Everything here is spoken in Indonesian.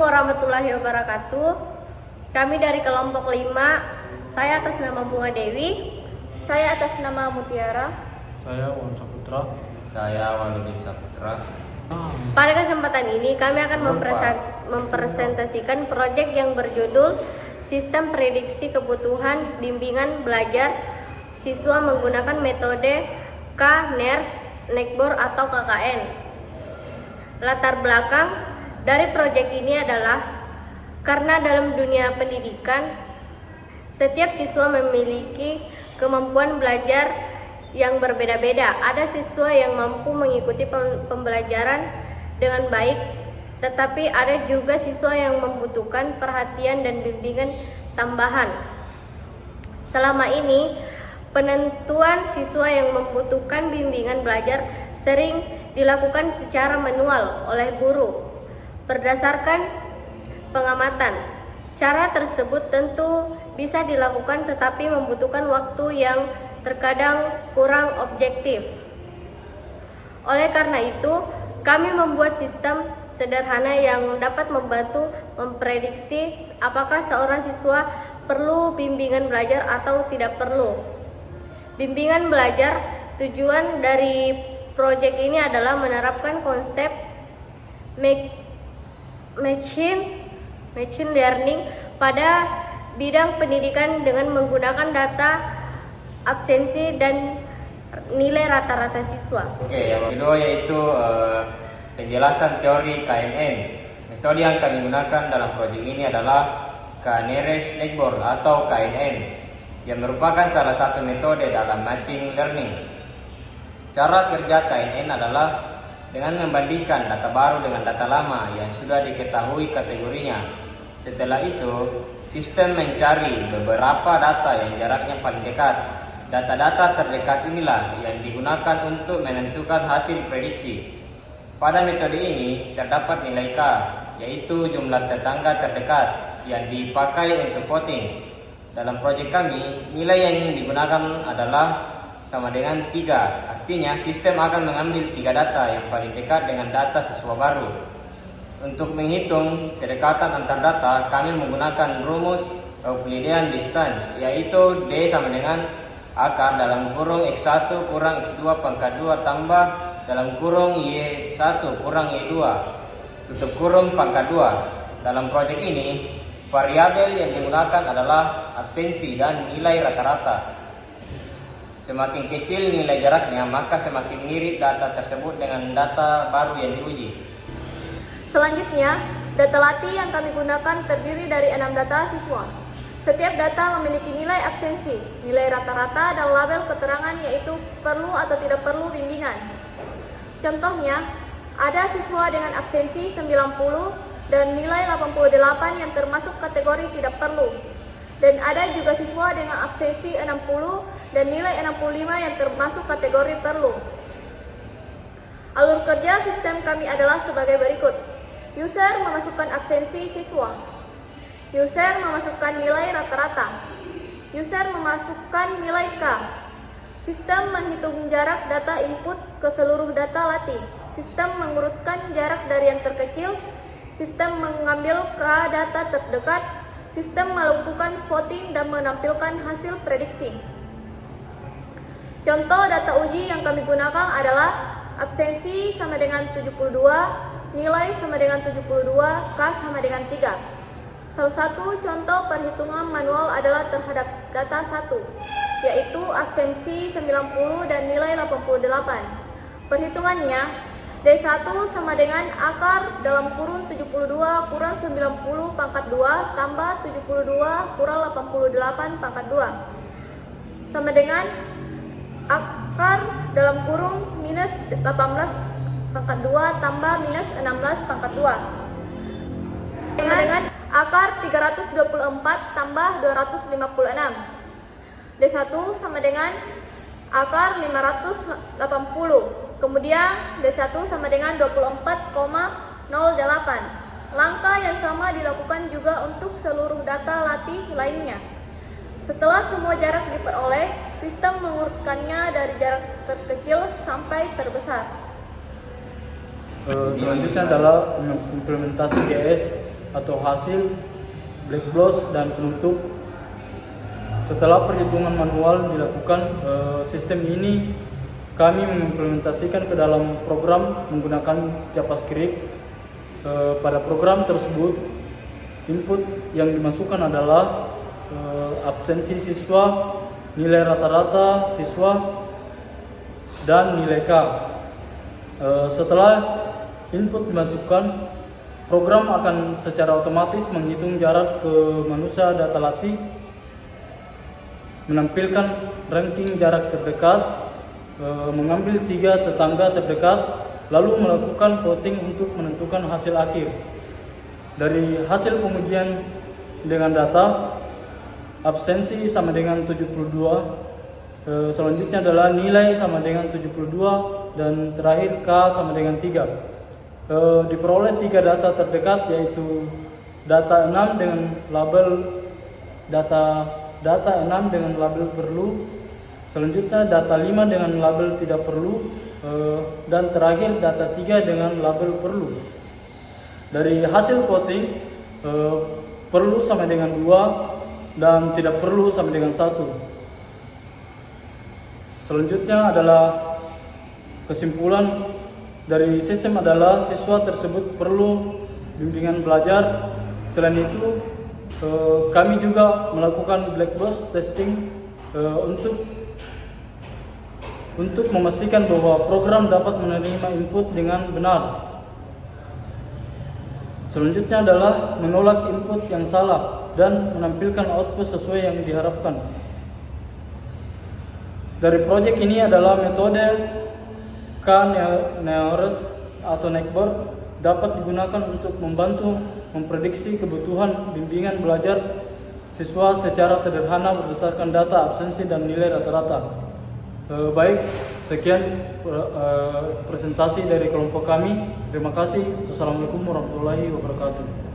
warahmatullahi wabarakatuh. Kami dari kelompok 5. Saya atas nama Bunga Dewi. Saya atas nama Mutiara. Saya Wan Saputra. Saya Waludin Saputra. Pada kesempatan ini kami akan mempresentasikan proyek yang berjudul Sistem Prediksi Kebutuhan Bimbingan Belajar Siswa Menggunakan Metode K-NERS, Nekbor atau KKN. Latar belakang dari proyek ini adalah karena dalam dunia pendidikan setiap siswa memiliki kemampuan belajar yang berbeda-beda. Ada siswa yang mampu mengikuti pembelajaran dengan baik, tetapi ada juga siswa yang membutuhkan perhatian dan bimbingan tambahan. Selama ini, penentuan siswa yang membutuhkan bimbingan belajar sering dilakukan secara manual oleh guru berdasarkan pengamatan. Cara tersebut tentu bisa dilakukan tetapi membutuhkan waktu yang terkadang kurang objektif. Oleh karena itu, kami membuat sistem sederhana yang dapat membantu memprediksi apakah seorang siswa perlu bimbingan belajar atau tidak perlu. Bimbingan belajar, tujuan dari proyek ini adalah menerapkan konsep machine learning pada bidang pendidikan dengan menggunakan data absensi dan nilai rata-rata siswa. Yang kedua yaitu penjelasan teori KNN. Metode yang kami gunakan dalam proyek ini adalah K-NERS Nekbor atau KNN, yang merupakan salah satu metode dalam machine learning. Cara kerja KNN adalah dengan membandingkan data baru dengan data lama yang sudah diketahui kategorinya. Setelah itu, sistem mencari beberapa data yang jaraknya paling dekat. Data-data terdekat inilah yang digunakan untuk menentukan hasil prediksi. Pada metode ini terdapat nilai K, yaitu jumlah tetangga terdekat yang dipakai untuk voting. Dalam proyek kami, nilai yang digunakan adalah sama dengan 3. Artinya sistem akan mengambil 3 data yang paling dekat dengan data siswa baru. Untuk menghitung kedekatan antar data, kami menggunakan rumus Euclidean distance, yaitu D sama dengan akar dalam kurung X1 kurang X2 pangkat 2 tambah dalam kurung Y1 kurang Y2 tutup kurung pangkat 2. Dalam proyek ini, variabel yang digunakan adalah absensi dan nilai rata-rata. Semakin kecil nilai jaraknya, maka semakin mirip data tersebut dengan data baru yang diuji. Selanjutnya, data latih yang kami gunakan terdiri dari 6 data siswa. Setiap data memiliki nilai absensi, nilai rata-rata, dan label keterangan yaitu perlu atau tidak perlu bimbingan. Contohnya, ada siswa dengan absensi 90 dan nilai 88 yang termasuk kategori tidak perlu. Dan ada juga siswa dengan absensi 60 dan nilai 65 yang termasuk kategori perlu. Alur kerja sistem kami adalah sebagai berikut. User memasukkan absensi siswa. User memasukkan nilai rata-rata. User memasukkan nilai K. Sistem menghitung jarak data input ke seluruh data latih. Sistem mengurutkan jarak dari yang terkecil. Sistem mengambil K data terdekat. Sistem melakukan voting dan menampilkan hasil prediksi. Contoh data uji yang kami gunakan adalah absensi sama dengan 72, nilai sama dengan 72, K sama dengan 3. Salah satu contoh perhitungan manual adalah terhadap data 1, yaitu absensi 90 dan nilai 88. Perhitungannya, D1 sama dengan akar dalam kurun 72 kurang 90 pangkat 2 tambah 72 kurang 88 pangkat 2 sama dengan akar dalam kurung minus 18 pangkat 2 tambah minus 16 pangkat 2 sama dengan akar 324 tambah 256. D1 sama dengan akar 580. Kemudian D1 sama dengan 24,08. Langkah yang sama dilakukan juga untuk seluruh data latih lainnya. Setelah semua jarak diperoleh, sistem mengurutkannya dari jarak terkecil sampai terbesar. Selanjutnya adalah implementasi GS atau hasil, black box, dan penutup. Setelah perhitungan manual dilakukan, sistem ini kami mengimplementasikan ke dalam program menggunakan JavaScript. Pada program tersebut, input yang dimasukkan adalah absensi siswa, nilai rata-rata siswa, dan nilai K. Setelah input dimasukkan, program akan secara otomatis menghitung jarak ke manusia data latih, menampilkan ranking jarak terdekat, mengambil 3 tetangga terdekat, lalu melakukan voting untuk menentukan hasil akhir. Dari hasil pengujian dengan data, absensi sama dengan 72, selanjutnya adalah nilai sama dengan 72, dan terakhir K sama dengan 3. Diperoleh 3 data terdekat, yaitu data 6 dengan label data 6 dengan label perlu, selanjutnya data 5 dengan label tidak perlu, dan terakhir data 3 dengan label perlu. Dari hasil voting, perlu sama dengan 2 dan tidak perlu sama dengan 1. Selanjutnya adalah kesimpulan dari sistem adalah siswa tersebut perlu bimbingan belajar. Selain itu, kami juga melakukan black box testing untuk memastikan bahwa program dapat menerima input dengan benar. Selanjutnya adalah menolak input yang salah dan menampilkan output sesuai yang diharapkan. Dari proyek ini adalah metode K-Neures atau Neckboard dapat digunakan untuk membantu memprediksi kebutuhan bimbingan belajar siswa secara sederhana berdasarkan data absensi dan nilai rata-rata. Baik, sekian presentasi dari kelompok kami. Terima kasih. Wassalamualaikum warahmatullahi wabarakatuh.